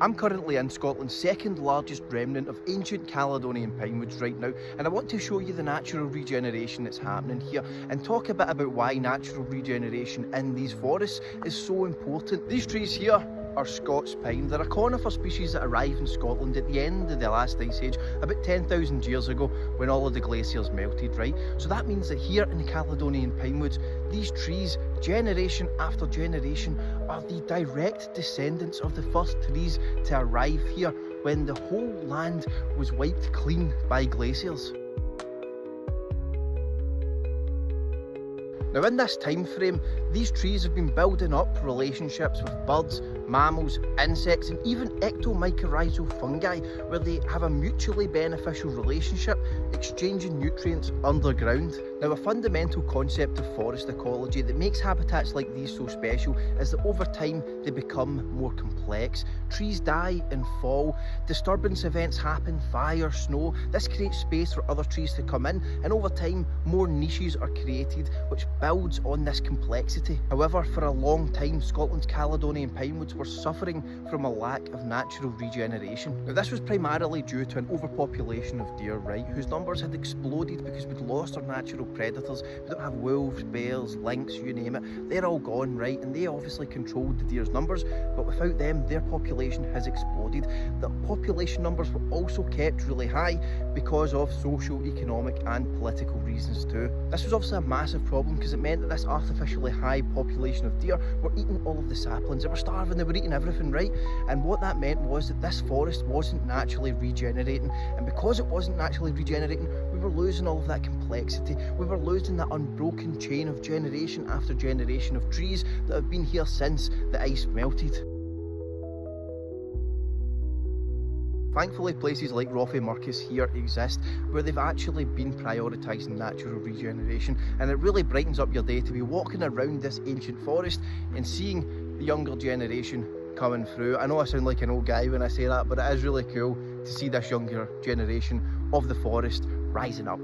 I'm currently in Scotland's second largest remnant of ancient Caledonian pinewoods right now, and I want to show you the natural regeneration that's happening here and talk a bit about why natural regeneration in these forests is so important. These trees here are Scots pine. They're a conifer species that arrived in Scotland at the end of the last ice age about 10,000 years ago when all of the glaciers melted, right? So that means that here in the Caledonian pinewoods, these trees, generation after generation, are the direct descendants of the first trees to arrive here when the whole land was wiped clean by glaciers. Now in this time frame, these trees have been building up relationships with birds, mammals, insects and even ectomycorrhizal fungi, where they have a mutually beneficial relationship, exchanging nutrients underground. Now a fundamental concept of forest ecology that makes habitats like these so special is that over time they become more complex. Trees die and fall, disturbance events happen, fire, snow. This creates space for other trees to come in, and over time more niches are created, which builds on this complexity. However, for a long time, Scotland's Caledonian pinewoods were suffering from a lack of natural regeneration. Now this was primarily due to an overpopulation of deer, right, whose numbers had exploded because we'd lost our natural predators. We don't have wolves, bears, lynx, you name it. They're all gone, right, and they obviously controlled the deer's numbers, but without them, their population has exploded. The population numbers were also kept really high because of social, economic and political reasons too. This was obviously a massive problem because it meant that this artificially high population of deer were eating all of the saplings. They were starving, they were eating everything, right? And what that meant was that this forest wasn't naturally regenerating, and because it wasn't naturally regenerating, we were losing all of that complexity. We were losing that unbroken chain of generation after generation of trees that have been here since the ice melted. Thankfully, places like Roffey Marcus here exist where they've actually been prioritising natural regeneration, and it really brightens up your day to be walking around this ancient forest and seeing the younger generation coming through. I know I sound like an old guy when I say that, but it is really cool to see this younger generation of the forest rising up.